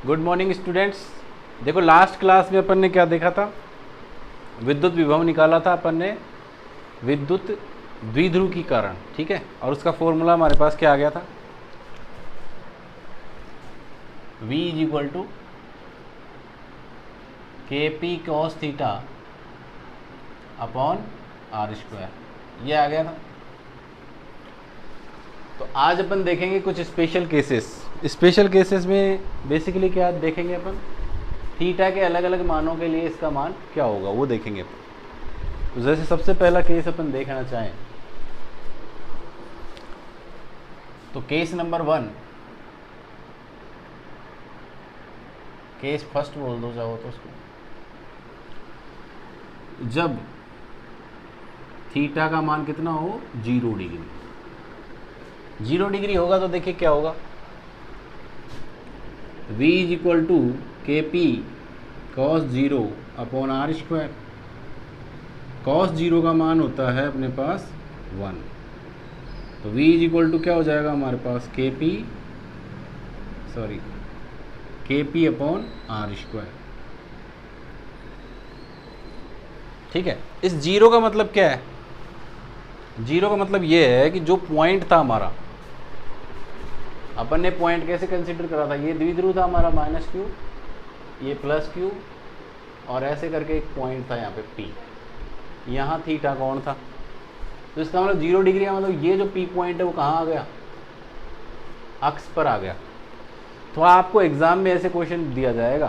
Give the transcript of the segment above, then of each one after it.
Good morning students. देखो last class में अपन ने क्या देखा था, विद्युत विभव निकाला था अपन ने विद्युत द्विध्रुव की कारण, ठीक है। और उसका फॉर्मूला हमारे पास क्या आ गया था, V is equal to K P cos theta upon R square, ये आ गया था। तो आज अपन देखेंगे कुछ स्पेशल केसेस। स्पेशल केसेस में बेसिकली क्या देखेंगे अपन, थीटा के अलग अलग मानों के लिए इसका मान क्या होगा वो देखेंगे अपन। तो जैसे सबसे पहला केस अपन देखना चाहें तो केस नंबर 1, केस फर्स्ट बोल दो चाहो तो उसको, जब थीटा का मान कितना हो 0 डिग्री। 0 डिग्री होगा तो देखिए क्या होगा, V is equal to K P cos 0 upon R square. Cos 0 का मान होता है अपने पास 1, तो V इज इक्वल टू क्या हो जाएगा हमारे पास के पी अपॉन आर स्क्वायर, ठीक है। इस 0 का मतलब क्या है, 0 का मतलब ये है कि जो पॉइंट था हमारा, अपन ने पॉइंट कैसे कंसीडर करा था, ये द्विध्रुव था हमारा -q, ये +q, और ऐसे करके एक पॉइंट था यहाँ पे P, यहाँ थीटा कोण था। तो इसका मतलब 0 डिग्री का मतलब ये जो P पॉइंट है वो कहाँ आ गया, अक्ष पर आ गया। तो आपको एग्जाम में ऐसे क्वेश्चन दिया जाएगा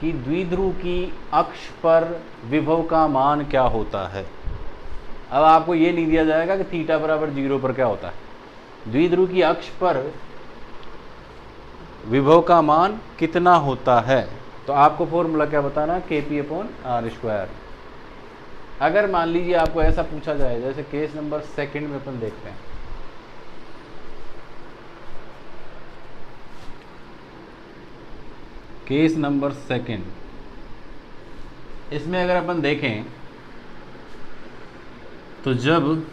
कि द्विध्रुव की अक्ष पर विभव का मान क्या होता है। अब आपको ये नहीं दिया जाएगा कि थीटा बराबर 0 पर क्या होता है, द्विध्रुव की अक्ष पर विभव का मान कितना होता है। तो आपको फॉर्मूला क्या बताना, के पी अपॉन आर स्क्वायर। अगर मान लीजिए आपको ऐसा पूछा जाए, जैसे केस नंबर 2 में अपन देखते हैं, केस नंबर 2, इसमें अगर अपन देखें तो जब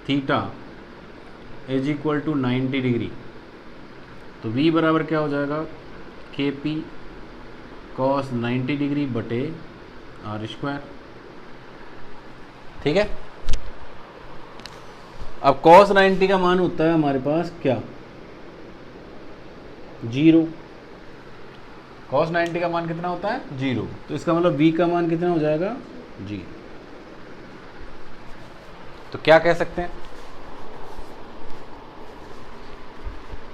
theta is equal to 90 degree, तो V बराबर क्या हो जाएगा, के पी कॉस 90 डिग्री बटे आर स्क्वायर, ठीक है। अब कॉस 90 का मान होता है हमारे पास क्या, 0। कॉस 90 का मान कितना होता है 0, तो इसका मतलब V का मान कितना हो जाएगा 0। तो क्या कह सकते हैं,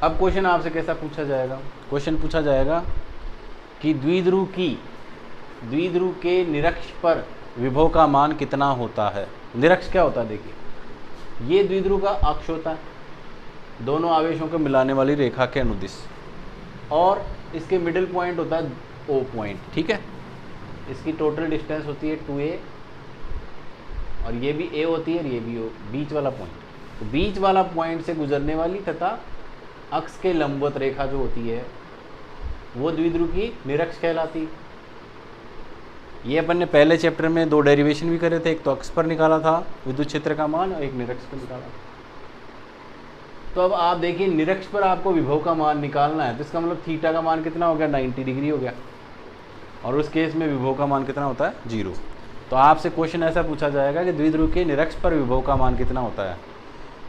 अब क्वेश्चन आपसे कैसा पूछा जाएगा, क्वेश्चन पूछा जाएगा कि द्विध्रुव के निरक्ष पर विभव का मान कितना होता है। निरक्ष क्या होता है, देखिए ये द्विध्रुव का अक्ष होता है, दोनों आवेशों को मिलाने वाली रेखा के अनुदिश, और इसके मिडिल पॉइंट होता है O पॉइंट, ठीक है। इसकी टोटल डिस्टेंस होती है 2a, और ये भी A होती है और ये भी O, बीच वाला पॉइंट। तो बीच वाला पॉइंट से गुजरने वाली तथा अक्ष के लंबवत रेखा जो होती है वो द्विध्रुव की निरक्ष कहलाती। ये अपन ने पहले चैप्टर में 2 डेरिवेशन भी करे थे, एक तो अक्ष पर निकाला था विद्युत क्षेत्र का मान, और एक निरक्ष पर निकाला। तो अब आप देखिए निरक्ष पर आपको विभव का मान निकालना है, तो इसका मतलब थीटा का मान कितना हो गया, 90 डिग्री हो गया, और उस केस में विभव का मान कितना होता है 0। तो आपसे क्वेश्चन ऐसा पूछा जाएगा कि द्विध्रुव के निरक्ष पर विभव का मान कितना होता है।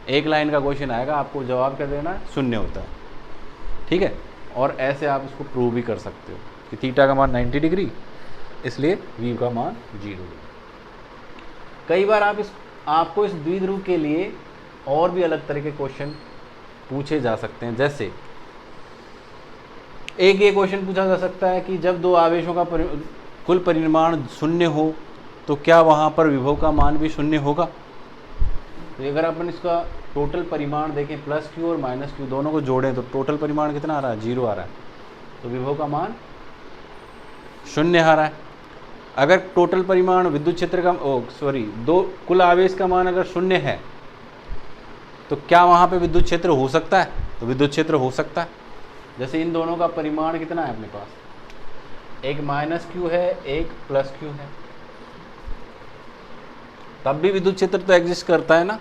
एक लाइन का क्वेश्चन आएगा, आपको जवाब कर देना 0 होता है, ठीक है। और ऐसे आप इसको प्रूव भी कर सकते हो कि थीटा का मान 90 डिग्री, इसलिए V का मान 0। कई बार आपको इस द्विध्रुव के लिए और भी अलग तरह के क्वेश्चन पूछे जा सकते हैं। जैसे एक ये क्वेश्चन पूछा जा सकता है कि जब 2 आवेशों का कुल परिमाण 0 हो तो क्या वहाँ पर विभव का मान भी 0 होगा। तो अगर अपन इसका टोटल परिमाण देखें, +q और -q दोनों को जोड़ें तो टोटल परिमाण कितना आ रहा है, 0 आ रहा है, तो विभव का मान 0 आ रहा है। अगर टोटल परिमाण विद्युत क्षेत्र का दो कुल आवेश का मान अगर 0 है तो क्या वहाँ पे विद्युत क्षेत्र हो सकता है, तो विद्युत क्षेत्र हो सकता है। जैसे इन दोनों का परिमाण कितना है अपने पास, एक -q है एक +q है, तब भी विद्युत क्षेत्र तो एग्जिस्ट करता है ना।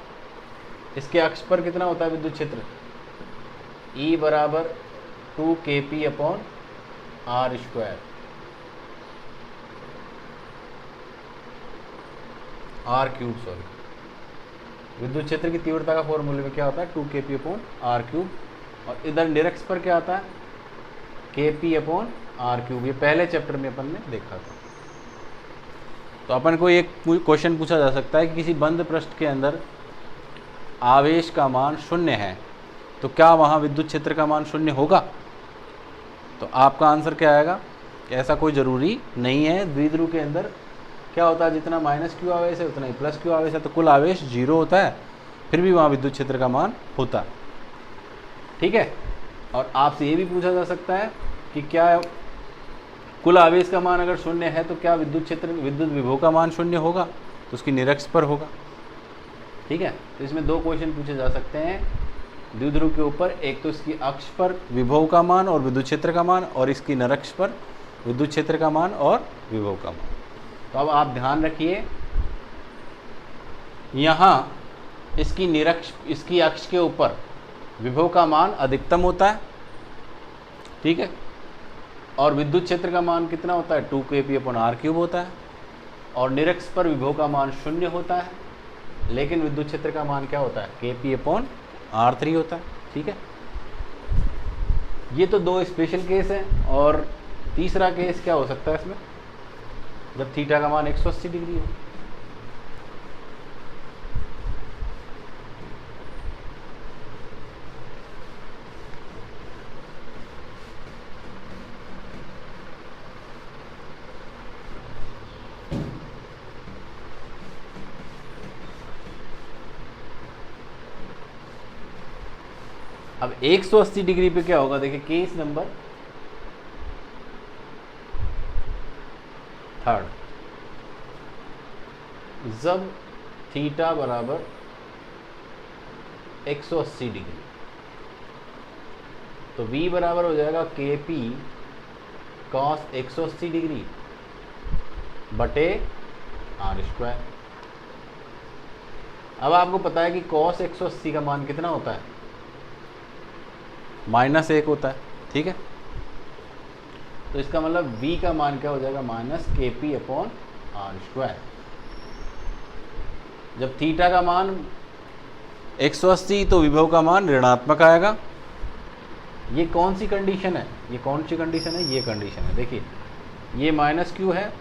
इसके अक्ष पर कितना होता है विद्युत क्षेत्र, E बराबर 2kp/r²। r³ सॉरी, विद्युत क्षेत्र की तीव्रता का फॉर्मूले में क्या होता है 2kp/r³, और इधर निरक्ष पर क्या आता है kp/r³। ये पहले चैप्टर में अपन ने देखा था। तो अपन को एक क्वेश्चन पूछा जा सकता है कि किसी बंद पृष्ठ के अंदर आवेश का मान 0 है, तो क्या वहाँ विद्युत क्षेत्र का मान 0 होगा? तो आपका आंसर क्या आएगा कि ऐसा कोई ज़रूरी नहीं है। द्विध्रुव के अंदर क्या होता है, जितना -q आवेश है उतना ही +q आवेश है, तो कुल आवेश 0 होता है, फिर भी वहाँ विद्युत क्षेत्र का मान होता है। ठीक है। और आपसे ये भी पूछा जा सकता है कि क्या कुल आवेश का मान अगर 0 है तो क्या विद्युत विभव का मान 0 होगा? तो उसकी निरक्ष पर होगा। ठीक है। तो इसमें 2 क्वेश्चन पूछे जा सकते हैं द्विध्रुव के ऊपर, एक तो इसकी अक्ष पर विभव का मान और विद्युत क्षेत्र का मान, और इसकी निरक्ष पर विद्युत क्षेत्र का मान और विभव का मान। तो अब आप ध्यान रखिए, यहाँ इसकी अक्ष के ऊपर विभव का मान अधिकतम होता है, ठीक है, और विद्युत क्षेत्र का मान कितना होता है 2kp/r³ होता है, और निरक्ष पर विभव का मान 0 होता है, लेकिन विद्युत क्षेत्र का मान क्या होता है kp/r³ होता है। ठीक है। ये तो 2 स्पेशल केस हैं, और तीसरा केस क्या हो सकता है इसमें, जब थीटा का मान 180 डिग्री हो। अब 180 डिग्री पे क्या होगा, देखिए केस नंबर 3, जब थीटा बराबर 180 डिग्री, तो v बराबर हो जाएगा kp cos 180 डिग्री बटे r²। अब आपको पता है कि cos 180 का मान कितना होता है, -1 होता है। ठीक है। तो इसका मतलब v का मान क्या हो जाएगा -kp/r²। जब थीटा का मान 180 तो विभव का मान ऋणात्मक आएगा। ये कौन सी कंडीशन है, ये कौन सी कंडीशन है, ये कंडीशन है। देखिए ये -q है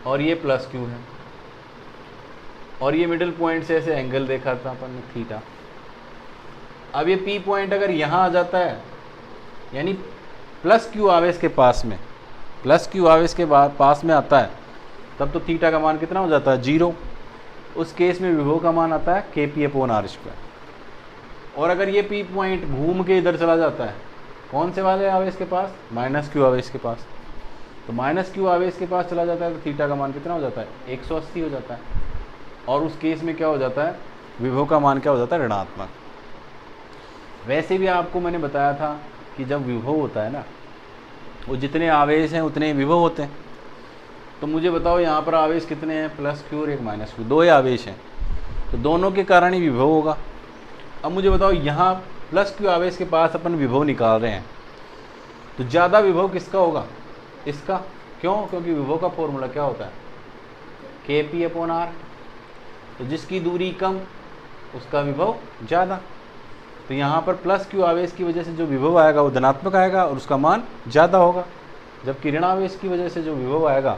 और ये +q है, और ये मिडिल पॉइंट से ऐसे एंगल देखा था अपन ने थीटा। अब ये P पॉइंट अगर यहाँ आ जाता है, यानी +q आवेश के पास में, +q आवेश के पास में आता है, तब तो थीटा का मान कितना हो जाता है 0। उस केस में विभव का मान आता है kp/r²। और अगर ये P पॉइंट घूम के इधर चला जाता है, कौन से वाले आवेश के पास, -q आवेश के पास, तो -q आवेश के पास चला जाता है, तो थीटा का मान कितना हो जाता है 180 हो जाता है। और उस केस में क्या हो जाता है, विभव का मान क्या हो जाता है ऋणात्मक। वैसे भी आपको मैंने बताया था कि जब विभव होता है ना, वो जितने आवेश हैं उतने विभव होते हैं। तो मुझे बताओ यहाँ पर आवेश कितने हैं, +q और एक -q, 2 ही आवेश हैं, तो दोनों के कारण ही विभव होगा। अब मुझे बताओ यहाँ +q आवेश के पास अपन विभव निकाल रहे हैं, तो ज़्यादा विभव किसका होगा, इसका। क्यों? क्योंकि विभव का फॉर्मूला क्या होता है kp/r। तो जिसकी दूरी कम उसका विभव ज़्यादा। तो यहाँ पर +q आवेश की वजह से जो विभव आएगा वो धनात्मक आएगा और उसका मान ज़्यादा होगा, जबकि ऋण आवेश की वजह से जो विभव आएगा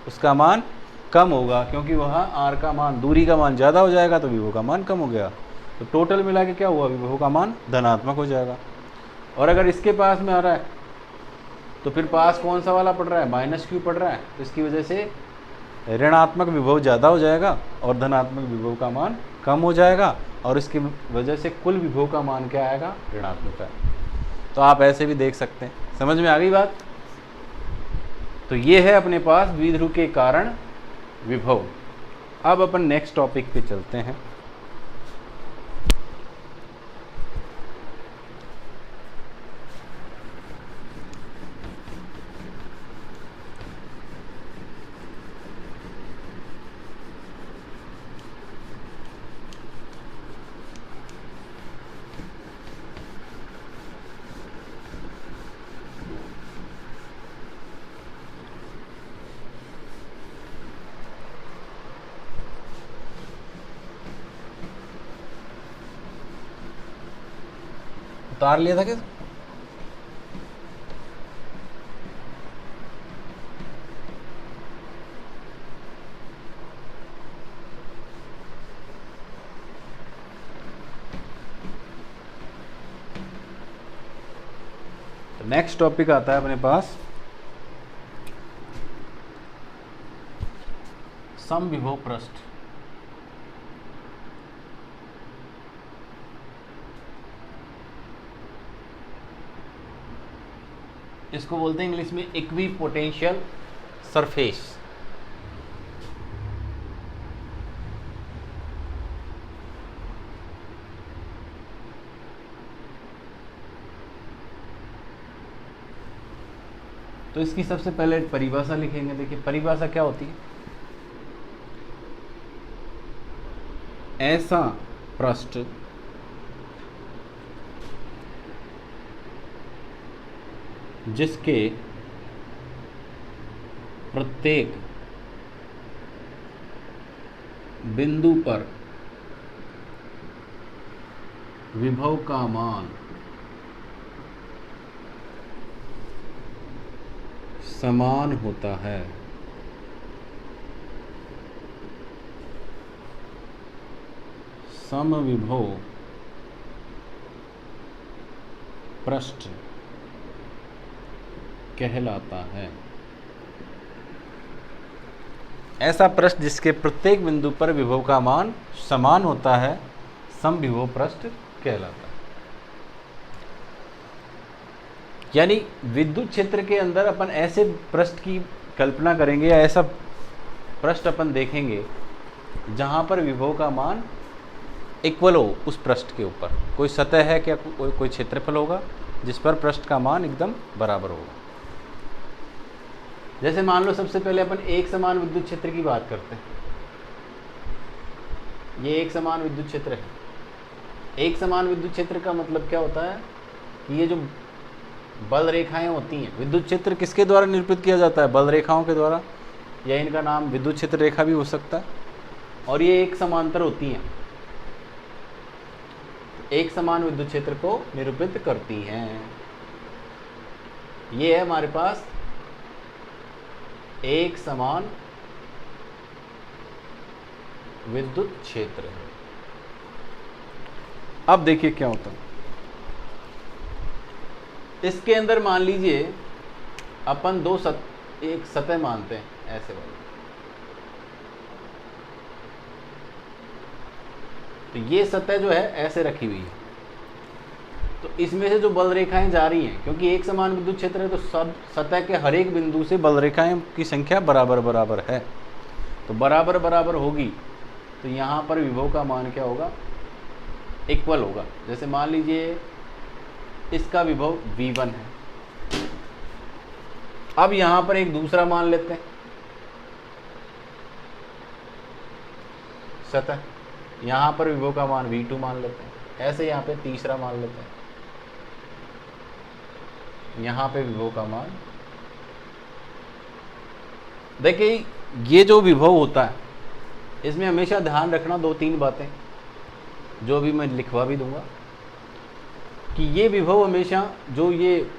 उसका मान कम होगा, क्योंकि वहाँ r का मान, दूरी का मान ज़्यादा हो जाएगा तो विभव का मान कम हो गया। तो टोटल मिला के क्या हुआ, विभव का मान धनात्मक हो जाएगा। और अगर इसके पास में आ रहा है तो फिर पास कौन सा वाला पड़ रहा है, -q पड़ रहा है, तो इसकी वजह से ऋणात्मक विभव ज़्यादा हो जाएगा और धनात्मक विभव का मान कम हो जाएगा, और इसकी वजह से कुल विभव का मान क्या आएगा, ऋणात्मक है। तो आप ऐसे भी देख सकते हैं। समझ में आ गई बात। तो ये है अपने पास द्विध्रुव के कारण विभव। अब अपन नेक्स्ट टॉपिक पे चलते हैं। उतार लिया था क्या? नेक्स्ट टॉपिक आता है अपने पास समविभव पृष्ठ। इसको बोलते हैं इंग्लिश में इक्विपोटेंशियल सरफेस। तो इसकी सबसे पहले परिभाषा लिखेंगे। देखिए परिभाषा क्या होती है। ऐसा पृष्ठ जिसके प्रत्येक बिंदु पर विभव का मान समान होता है। समविभव पृष्ठ कहलाता है। ऐसा पृष्ठ जिसके प्रत्येक बिंदु पर विभव का मान समान होता है समविभव पृष्ठ कहलाता है। यानी विद्युत क्षेत्र के अंदर अपन ऐसे पृष्ठ की कल्पना करेंगे या ऐसा पृष्ठ अपन देखेंगे जहां पर विभव का मान इक्वल हो उस पृष्ठ के ऊपर। कोई सतह है क्या, कोई क्षेत्रफल होगा जिस पर पृष्ठ का मान एकदम बराबर होगा। जैसे मान लो सबसे पहले अपन एक समान विद्युत क्षेत्र की बात करते हैं। ये एक समान विद्युत क्षेत्र है। एक समान विद्युत क्षेत्र का मतलब क्या होता है कि ये जो बल रेखाएं होती हैं, विद्युत क्षेत्र किसके द्वारा निरूपित किया जाता है? बल रेखाओं के द्वारा, या इनका नाम विद्युत क्षेत्र रेखा भी हो सकता है। और ये एक समांतर होती हैं, एक समान विद्युत क्षेत्र को निरूपित करती हैं। ये है हमारे पास एक समान विद्युत क्षेत्र। अब देखिए क्या होता है। इसके अंदर मान लीजिए अपन एक सतह मानते हैं ऐसे वाली। तो ये सतह जो है ऐसे रखी हुई है। तो इसमें से जो बल रेखाएं जा रही हैं, क्योंकि एक समान विद्युत क्षेत्र है तो सब सतह के हर एक बिंदु से बल रेखाएं की संख्या बराबर बराबर है। तो बराबर बराबर होगी तो यहाँ पर विभव का मान क्या होगा? इक्वल होगा। जैसे मान लीजिए इसका विभव V1 है। अब यहाँ पर एक दूसरा मान लेते हैं सतह, यहाँ पर विभव का मान V2 मान लेते हैं। ऐसे यहाँ पे तीसरा मान लेते हैं, यहाँ पे विभव का मान। देखिए ये जो विभव होता है इसमें हमेशा ध्यान रखना दो तीन बातें, जो भी मैं लिखवा भी दूंगा, कि ये विभव हमेशा, जो ये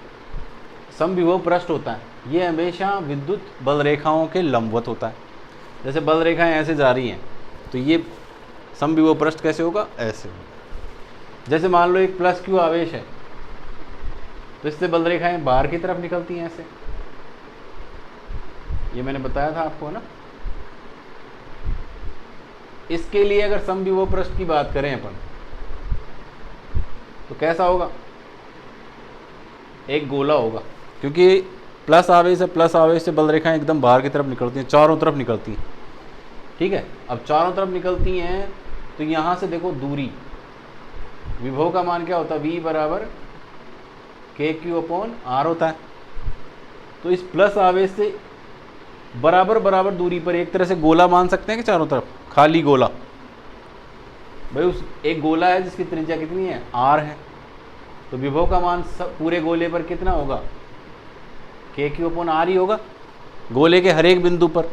समविभव पृष्ठ होता है, ये हमेशा विद्युत बल रेखाओं के लंबवत होता है। जैसे बल रेखाएं ऐसे जा रही हैं तो ये समविभव पृष्ठ कैसे होगा? ऐसे होगा। जैसे मान लो एक प्लस क्यू आवेश है तो इससे बल रेखाएं बाहर की तरफ निकलती हैं ऐसे। ये मैंने बताया था आपको ना। इसके लिए अगर समविभव पृष्ठ की बात करें अपन तो कैसा होगा? एक गोला होगा, क्योंकि प्लस आवेश है, प्लस आवेश से बल रेखाएं एकदम बाहर की तरफ निकलती हैं, चारों तरफ निकलती हैं। ठीक है, अब चारों तरफ निकलती हैं तो यहाँ से देखो दूरी, विभव का मान क्या होता है? V बराबर KQ/R होता है। तो इस प्लस आवेश से बराबर बराबर दूरी पर एक तरह से गोला मान सकते हैं कि चारों तरफ खाली गोला। भाई उस एक गोला है जिसकी त्रिज्या कितनी है? R है। तो विभव का मान सब पूरे गोले पर कितना होगा? KQ/R ही होगा। गोले के हर एक बिंदु पर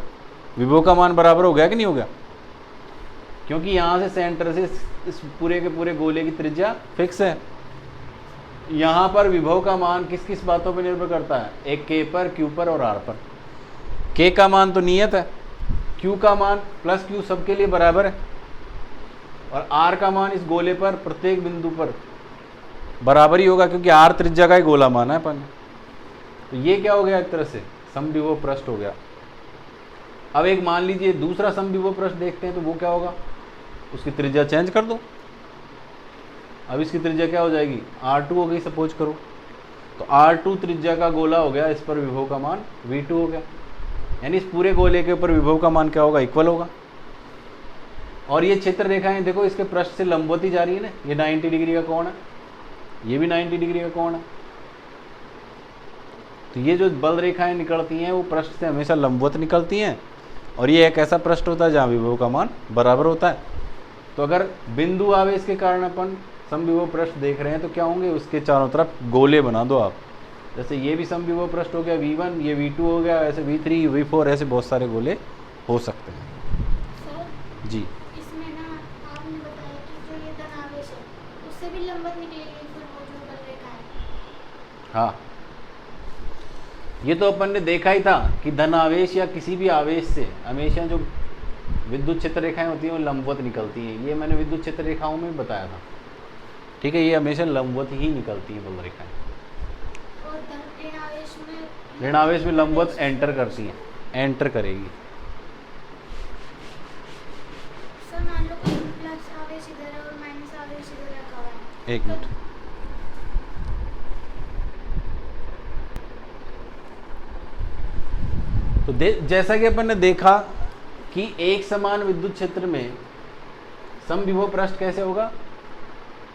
विभव का मान बराबर हो गया कि नहीं हो गया? क्योंकि यहाँ से सेंटर से इस पूरे के पूरे गोले की त्रिज्या फिक्स है। यहाँ पर विभव का मान किस किस बातों पर निर्भर करता है? एक के पर, क्यू पर और आर पर। के का मान तो नियत है, क्यू का मान प्लस क्यू सबके लिए बराबर है, और आर का मान इस गोले पर प्रत्येक बिंदु पर बराबर ही होगा, क्योंकि आर त्रिज्या का ही गोला माना है अपन ने। तो ये क्या हो गया? एक तरह से समविभव पृष्ठ हो गया। अब एक मान लीजिए दूसरा समविभव पृष्ठ देखते हैं, तो वो क्या होगा? उसकी त्रिज्या चेंज कर दो। अब इसकी त्रिज्या क्या हो जाएगी? R2 हो गई सपोज करो। तो R2 त्रिज्या का गोला हो गया, इस पर विभव का मान V2 हो गया, यानी इस पूरे गोले के ऊपर विभव का मान क्या होगा? इक्वल होगा। और ये क्षेत्र रेखाएं देखो इसके पृष्ठ से लंबवत ही जा रही है ना, ये 90 डिग्री का कोण है, ये भी 90 डिग्री का कोण है। तो ये जो बल रेखाएं निकलती हैं वो पृष्ठ से हमेशा लंबवत निकलती हैं, और ये एक ऐसा पृष्ठ होता है जहाँ विभव का मान बराबर होता है। तो अगर बिंदु आवेश के कारण अपन समविभव पृष्ठ देख रहे हैं तो क्या होंगे? उसके चारों तरफ गोले बना दो आप। जैसे ये भी समविभव पृष्ठ हो गया V1, ये V2 हो गया, ऐसे V3, V4, ऐसे बहुत सारे गोले हो सकते हैं। सर जी, इसमें ना आपने बताया कि जो ये धन आवेश है उससे भी लंबवत निकलेगी फिर वो जो बल रेखा है। हाँ, ये तो अपन ने देखा ही था कि धन आवेश या किसी भी आवेश से हमेशा जो विद्युत क्षेत्र रेखाएं होती हैं वो लंबवत निकलती हैं। ये मैंने विद्युत क्षेत्र रेखाओं में भी बताया था, ठीक है। ये हमेशा लंबवत ही निकलती है बल रेखाएं। और ऋण आवेश में लंबवत एंटर करती हैं, एंटर करेगी। सर मान लो कोई प्लस आवेश इधर है और माइनस आवेश इधर रखा हुआ है। एक मिनट, तो जैसा कि अपन ने देखा कि एक समान विद्युत क्षेत्र में समविभव पृष्ठ कैसे होगा?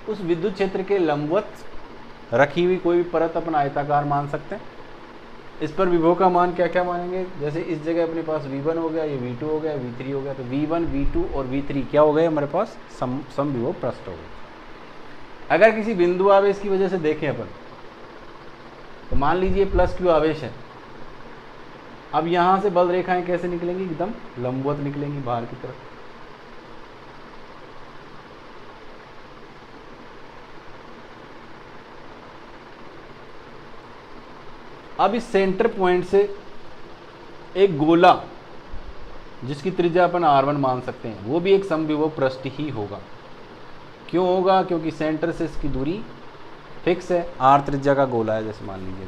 उस विद्युत क्षेत्र के लंबवत रखी हुई कोई भी परत अपन आयताकार मान सकते हैं। इस पर विभव का मान क्या क्या मानेंगे? जैसे इस जगह अपने पास V1 हो गया, ये V2 हो गया, V3 हो गया, तो V1, V2 और V3 क्या हो गए हमारे पास? समविभव पृष्ठ हो गए। अगर किसी बिंदु आवेश की वजह से देखें अपन, तो मान लीजिए प्लस क्यू आवेश है। अब यहाँ से बल रेखाएं कैसे निकलेंगी? एकदम लंबवत निकलेंगी बाहर की तरफ। अब इस सेंटर पॉइंट से एक गोला जिसकी त्रिज्या अपन R1 मान सकते हैं, वो भी एक समविभव पृष्ठ ही होगा। क्यों होगा? क्योंकि सेंटर से इसकी दूरी फिक्स है, R त्रिज्या का गोला है जैसे मान लीजिए,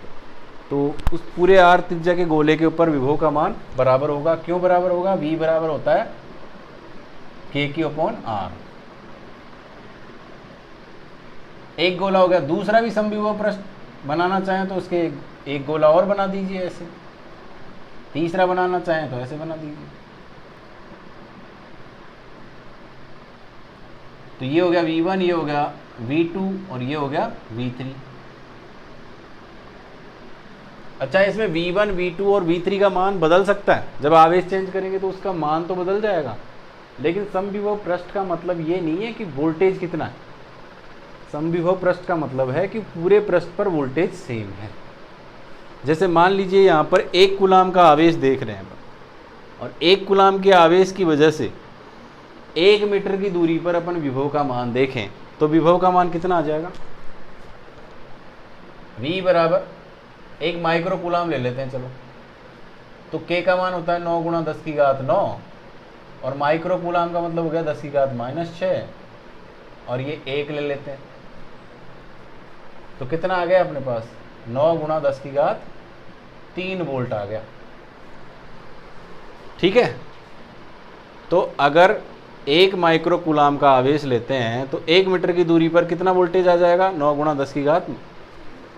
तो उस पूरे R त्रिज्या के गोले के ऊपर विभव का मान बराबर होगा। क्यों बराबर होगा? V बराबर होता है K/R। एक गोला हो गया। दूसरा भी समविभव पृष्ठ बनाना चाहें तो उसके एक गोला और बना दीजिए ऐसे। तीसरा बनाना चाहें तो ऐसे बना दीजिए। तो ये हो गया V1, ये हो गया V2 और ये हो गया V3। अच्छा, इसमें V1, V2 और V3 का मान बदल सकता है। जब आवेश चेंज करेंगे तो उसका मान तो बदल जाएगा, लेकिन समविभव पृष्ठ का मतलब ये नहीं है कि वोल्टेज कितना है। समविभव पृष्ठ का मतलब है कि पूरे पृष्ठ पर वोल्टेज सेम है। जैसे मान लीजिए यहाँ पर 1 कूलाम का आवेश देख रहे हैं और 1 कूलाम के आवेश की वजह से 1 मीटर की दूरी पर अपन विभव का मान देखें तो विभव का मान कितना आ जाएगा? V बराबर 1 माइक्रो कूलाम ले लेते हैं चलो, तो K का मान होता है 9 गुणा 10 की घात 9, और माइक्रो कूलाम का मतलब हो गया 10 की घात -6, और ये 1 ले लेते हैं तो कितना आ गया अपने पास? 9 गुणा 10 की घात 3 वोल्ट आ गया। ठीक है, तो अगर 1 माइक्रो कूलाम का आवेश लेते हैं तो 1 मीटर की दूरी पर कितना वोल्टेज आ जाएगा? 9 गुणा 10 की घात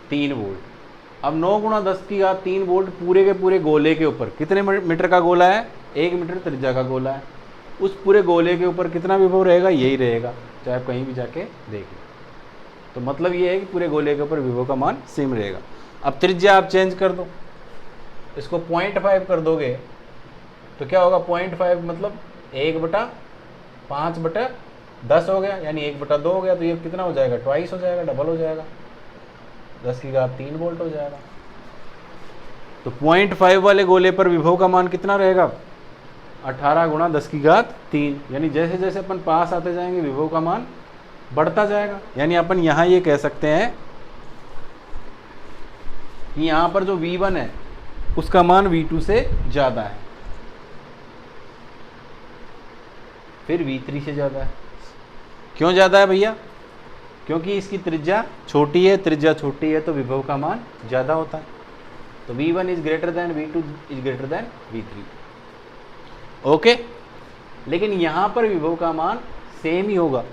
3 वोल्ट। अब 9 गुणा 10 की घात 3 वोल्ट पूरे के पूरे गोले के ऊपर, कितने मीटर का गोला है? 1 मीटर त्रिज्या का गोला है। उस पूरे गोले के ऊपर कितना विभव रहेगा? यही रहेगा, चाहे आप कहीं भी जाके देख लें। तो मतलब ये है कि पूरे गोले के ऊपर विभव का मान सेम रहेगा। अब त्रिज्या आप चेंज कर दो, इसको 0.5 कर दोगे तो क्या होगा? 0.5 मतलब 1/5/10 हो गया, यानी 1/2 हो गया। तो ये कितना हो जाएगा? ट्वाइस हो जाएगा, डबल हो जाएगा, 10 की घात 3 वोल्ट हो जाएगा। तो 0.5 वाले गोले पर विभव का मान कितना रहेगा? 18 गुणा 10 की घात 3, यानी जैसे जैसे अपन पास आते जाएंगे विभव का मान बढ़ता जाएगा। यानी अपन यहाँ ये कह सकते हैं कि यहाँ पर जो V1 है उसका मान V2 से ज़्यादा है, फिर V3 से ज़्यादा है। क्यों ज़्यादा है भैया? क्योंकि इसकी त्रिज्या छोटी है, त्रिज्या छोटी है तो विभव का मान ज़्यादा होता है। तो V1 is greater than V2 is greater than V3। Okay, लेकिन यहाँ पर विभव का मान सेम ही होगा।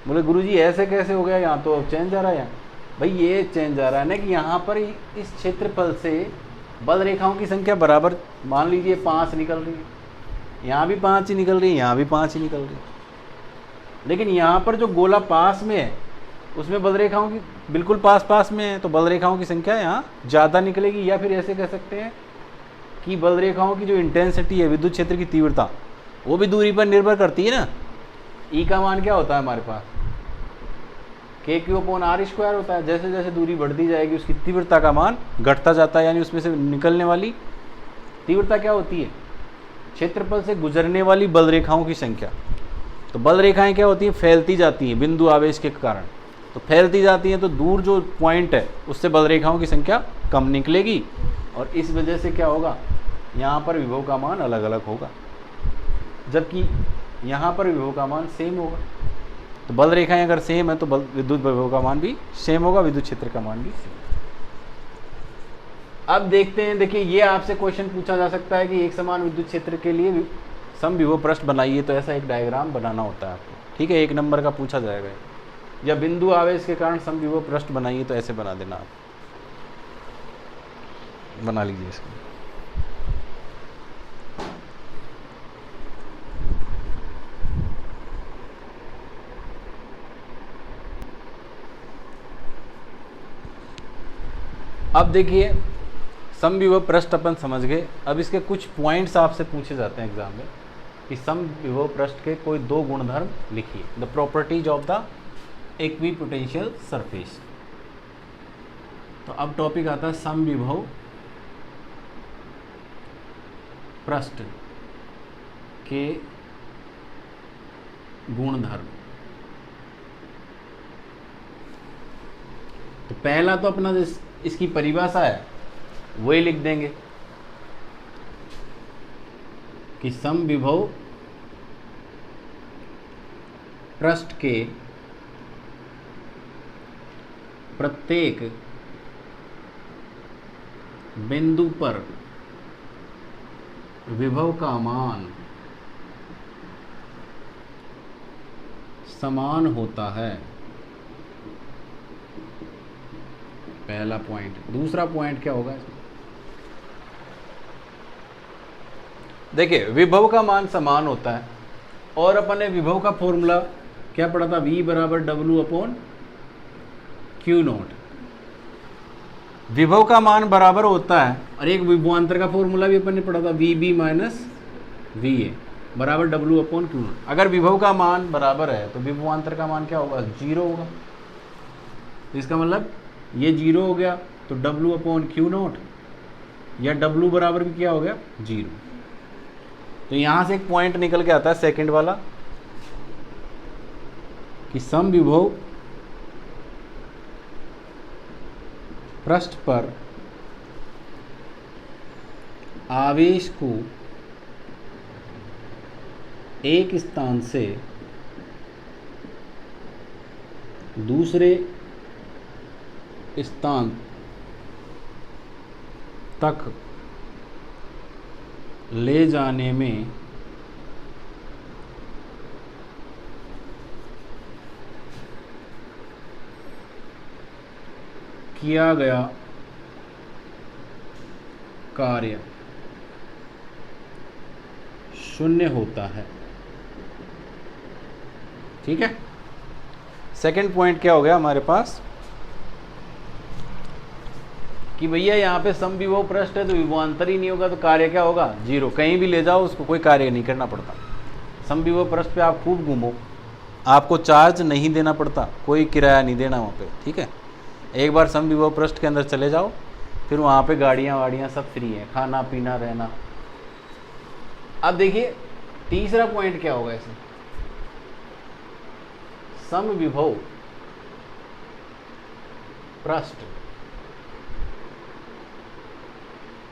बोले गुरुजी ऐसे कैसे हो गया, यहाँ तो चेंज आ रहा है। यहाँ भाई ये चेंज आ रहा है ना कि यहाँ पर इस क्षेत्रफल से बल रेखाओं की संख्या बराबर, मान लीजिए 5 निकल रही है, यहाँ भी 5 ही निकल रही है, यहाँ भी 5 ही निकल रही है, लेकिन यहाँ पर जो गोला पास में है उसमें बल रेखाओं की बिल्कुल पास पास में है, तो बल रेखाओं की संख्या यहाँ ज़्यादा निकलेगी। या फिर ऐसे कह सकते हैं कि बल रेखाओं की जो इंटेंसिटी है, विद्युत क्षेत्र की तीव्रता, वो भी दूरी पर निर्भर करती है ना। ई का मान क्या होता है हमारे पास? KQ/R² होता है। जैसे जैसे दूरी बढ़ती जाएगी उसकी तीव्रता का मान घटता जाता है, यानी उसमें से निकलने वाली तीव्रता क्या होती है? क्षेत्रफल से गुजरने वाली बल रेखाओं की संख्या। तो बल रेखाएं क्या होती हैं? फैलती जाती हैं बिंदु आवेश के कारण। तो फैलती जाती हैं तो दूर जो पॉइंट है उससे बल रेखाओं की संख्या कम निकलेगी, और इस वजह से क्या होगा, यहाँ पर विभव का मान अलग अलग होगा, जबकि यहाँ पर विभव का मान सेम होगा। तो बल रेखाएं अगर सेम है तो विद्युत विभव का मान भी सेम होगा, विद्युत क्षेत्र का मान भी सेम। अब देखते हैं, देखिए ये आपसे क्वेश्चन पूछा जा सकता है कि एक समान विद्युत क्षेत्र के लिए समविभव पृष्ठ बनाइए, तो ऐसा एक डायग्राम बनाना होता है आपको, ठीक है। 1 नंबर का पूछा जाएगा। या बिंदु आवेश के कारण समविभव पृष्ठ बनाइए, तो ऐसे बना देना, आप बना लीजिए इसको। अब देखिए समविभव पृष्ठ अपन समझ गए। अब इसके कुछ पॉइंट्स आपसे पूछे जाते हैं एग्जाम में कि समविभव पृष्ठ के कोई 2 गुणधर्म लिखिए, the properties of the equipotential surface. तो अब टॉपिक आता है समविभव पृष्ठ के गुणधर्म। तो पहला तो अपना इसकी परिभाषा है वही लिख देंगे कि समविभव पृष्ठ के प्रत्येक बिंदु पर विभव का मान समान होता है, पहला पॉइंट। दूसरा पॉइंट क्या होगा? देखिए विभव का मान समान होता है, और अपन ने विभव का फॉर्मूला क्या पढ़ा था? V = W/Q0। विभव का मान बराबर होता है, और एक विभवांतर का फॉर्मूला भी अपन ने पढ़ा था, VB - VA = W/Q0। अगर विभव का मान बराबर है तो विभवांतर का मान क्या होगा? 0 होगा। इसका मतलब ये 0 हो गया, तो W/Q0 या W बराबर भी क्या हो गया? 0। तो यहां से एक पॉइंट निकल के आता है सेकंड वाला कि समविभव पृष्ठ पर आवेश को एक स्थान से दूसरे स्थान तक ले जाने में किया गया कार्य शून्य होता है। ठीक है। सेकंड पॉइंट क्या हो गया हमारे पास कि भैया यहाँ पे समविभव पृष्ठ है तो विभवांतर ही नहीं होगा, तो कार्य क्या होगा? 0। कहीं भी ले जाओ उसको कोई कार्य नहीं करना पड़ता। समविभव पृष्ठ पे आप खूब घूमो, आपको चार्ज नहीं देना पड़ता, कोई किराया नहीं देना वहाँ पे। ठीक है। एक बार समविभव पृष्ठ के अंदर चले जाओ, फिर वहाँ पे गाड़ियाँ वाड़ियाँ सब फ्री हैं, खाना पीना रहना। अब देखिए तीसरा पॉइंट क्या होगा इसमें? समविभव पृष्ठ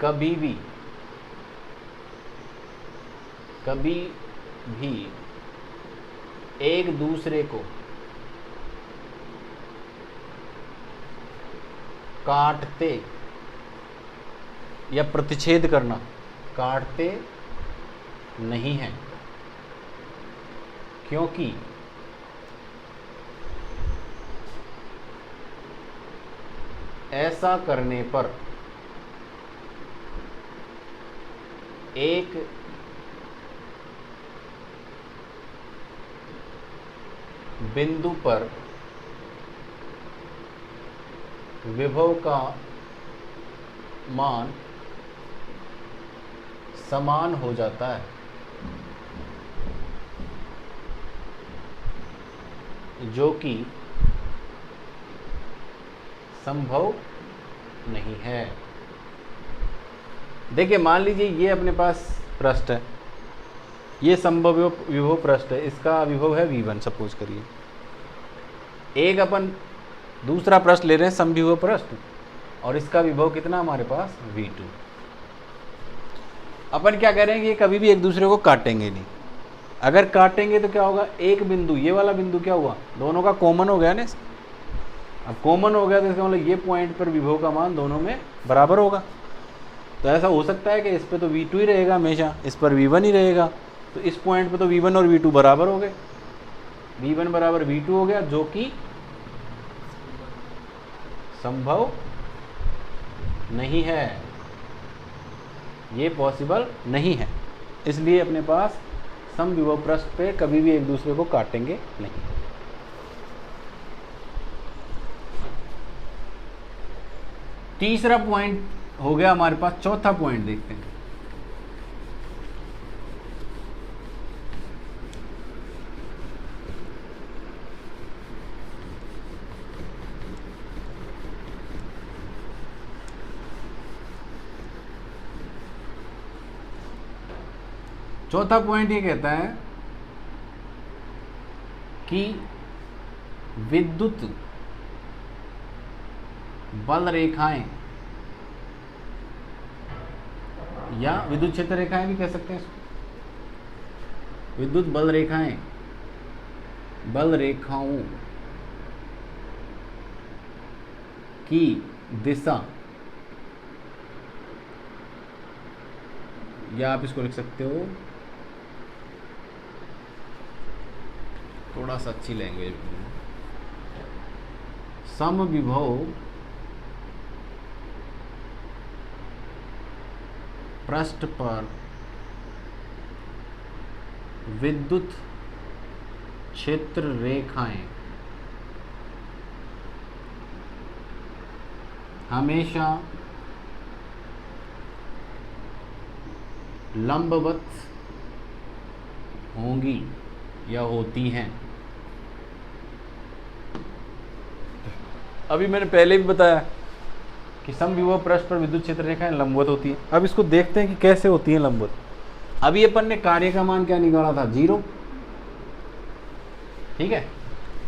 कभी भी एक दूसरे को काटते या प्रतिच्छेद करना, काटते नहीं हैं, क्योंकि ऐसा करने पर एक बिंदु पर विभव का मान समान हो जाता है, जो कि संभव नहीं है। देखिए, मान लीजिए ये अपने पास पृष्ठ है, ये संभव विभव पृष्ठ है, इसका विभव है V1 सपोज करिए। एक अपन दूसरा पृष्ठ ले रहे हैं समविभव पृष्ठ, और इसका विभव कितना हमारे पास V2। अपन क्या कह रहे हैं कि ये कभी भी एक दूसरे को काटेंगे नहीं। अगर काटेंगे तो क्या होगा, एक बिंदु, ये वाला बिंदु क्या हुआ, दोनों का कॉमन हो गया ना। अब कॉमन हो गया तो इसका मतलब ये पॉइंट पर विभव का मान दोनों में बराबर होगा। तो ऐसा हो सकता है कि इस पे तो V2 ही रहेगा हमेशा, इस पर V1 ही रहेगा। तो इस पॉइंट पे तो V1 और V2 बराबर हो गए, V1 बराबर V2 हो गया, जो कि संभव नहीं है, ये पॉसिबल नहीं है। इसलिए अपने पास समविभव पृष्ठ पे कभी भी एक दूसरे को काटेंगे नहीं। तीसरा पॉइंट हो गया हमारे पास। चौथा पॉइंट देखते हैं। चौथा पॉइंट ये कहता है कि विद्युत बल रेखाएं या विद्युत क्षेत्र रेखाएं भी कह सकते हैं इसको। विद्युत बल रेखाएं, बल रेखाओं की दिशा, या आप इसको लिख सकते हो थोड़ा सा अच्छी लैंग्वेज में, समविभव पृष्ठ पर विद्युत क्षेत्र रेखाएं हमेशा लंबवत होंगी या होती हैं। अभी मैंने पहले भी बताया कि समविभव पृष्ठ पर विद्युत क्षेत्र रेखाएं लंबवत होती हैं। अब इसको देखते हैं कि कैसे होती हैं लंबवत। अभी अपन ने कार्य का मान क्या निकाला था, 0, ठीक है।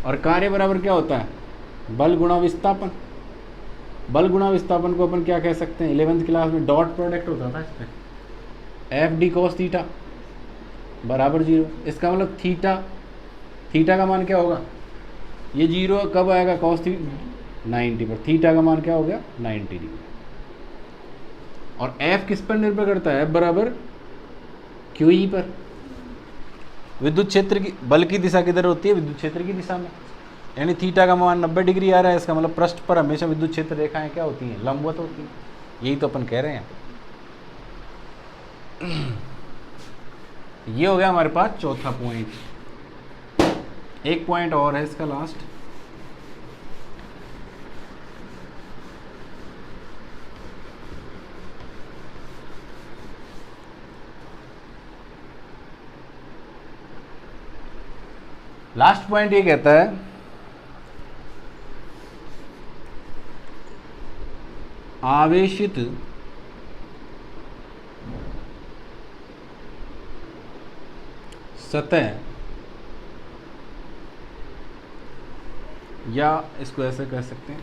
और कार्य बराबर क्या होता है, बल गुणा विस्थापन। बल गुणा विस्थापन को अपन क्या कह सकते हैं, 11th क्लास में डॉट प्रोडक्ट होता था इस पर, FD cos थीटा बराबर 0। इसका मतलब थीटा का मान क्या होगा, ये 0 कब आएगा, cos 90 पर, थीटा का मान क्या हो गया 90 डिग्री। और F किस पर निर्भर करता है, F बराबर QE पर। विद्युत क्षेत्र की बल की दिशा किधर होती है, विद्युत क्षेत्र की दिशा में। यानी थीटा का मान 90 डिग्री आ रहा है, इसका मतलब पृष्ठ पर हमेशा विद्युत क्षेत्र रेखाएं क्या होती हैं, लंबवत होती हैं। यही तो अपन कह रहे हैं। ये हो गया हमारे पास चौथा पॉइंट। एक पॉइंट और है इसका लास्ट, पॉइंट ये कहता है आवेशित सतह, या इसको ऐसे कह सकते हैं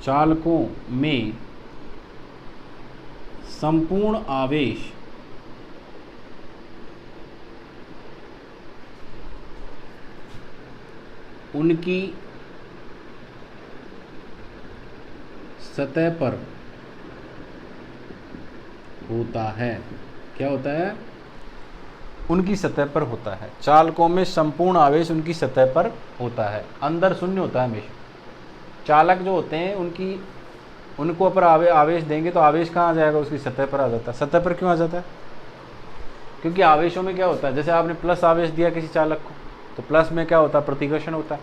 चालकों में संपूर्ण आवेश उनकी सतह पर होता है। क्या होता है? उनकी सतह पर होता है। चालकों में संपूर्ण आवेश उनकी सतह पर होता है। अंदर शून्य होता है हमेशा। चालक जो होते हैं उनको ऊपर आवेश देंगे तो आवेश कहाँ आ जाएगा? उसकी सतह पर आ जाता है। सतह पर क्यों आ जाता है? क्योंकि आवेशों में क्या होता है, जैसे आपने प्लस आवेश दिया किसी चालक को तो प्लस में क्या होता है? प्रतिकर्षण होता है,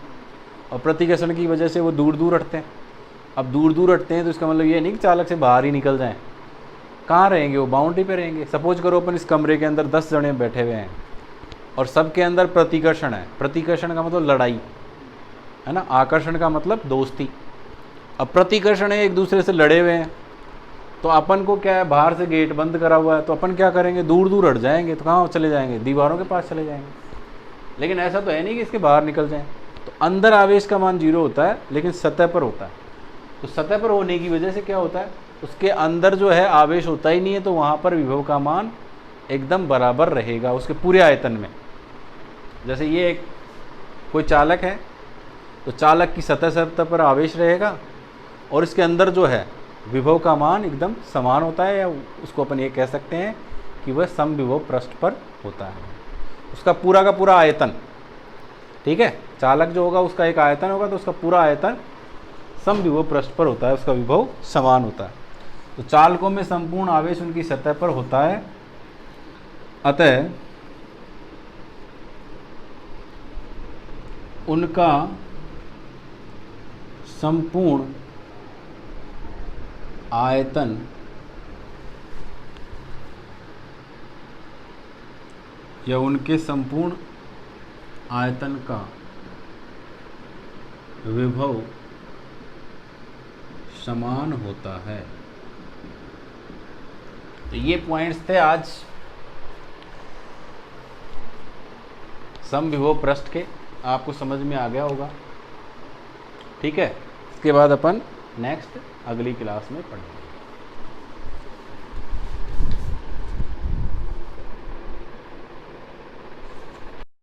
और प्रतिकर्षण की वजह से वो दूर दूर हटते हैं। अब दूर दूर हटते हैं तो इसका मतलब ये नहीं कि चालक से बाहर ही निकल जाएं। कहाँ रहेंगे? वो बाउंड्री पे रहेंगे। सपोज करो अपन इस कमरे के अंदर 10 जने बैठे हुए हैं और सबके अंदर प्रतिकर्षण है। प्रतिकर्षण का मतलब लड़ाई है ना, आकर्षण का मतलब दोस्ती। अब प्रतिकर्षण है, एक दूसरे से लड़े हुए हैं, तो अपन को क्या है, बाहर से गेट बंद करा हुआ है, तो अपन क्या करेंगे? दूर दूर हट जाएंगे। तो कहाँ चले जाएंगे? दीवारों के पास चले जाएंगे। लेकिन ऐसा तो है नहीं कि इसके बाहर निकल जाएं। तो अंदर आवेश का मान 0 होता है, लेकिन सतह पर होता है। तो सतह पर होने की वजह से क्या होता है, उसके अंदर जो है आवेश होता ही नहीं है, तो वहाँ पर विभव का मान एकदम बराबर रहेगा उसके पूरे आयतन में। जैसे ये एक कोई चालक है, तो चालक की सतह पर आवेश रहेगा और इसके अंदर जो है विभव का मान एकदम समान होता है, या उसको अपन ये कह सकते हैं कि वह समविभव पृष्ठ पर होता है। उसका पूरा का पूरा आयतन, ठीक है, चालक जो होगा उसका एक आयतन होगा, तो उसका पूरा आयतन समविभव पृष्ठ पर होता है, उसका विभव समान होता है। तो चालकों में संपूर्ण आवेश उनकी सतह पर होता है, अतः उनका संपूर्ण आयतन या उनके संपूर्ण आयतन का विभव समान होता है। तो ये पॉइंट्स थे आज समविभव पृष्ठ के, आपको समझ में आ गया होगा। ठीक है, इसके बाद अपन नेक्स्ट अगली क्लास में पढ़ेंगे।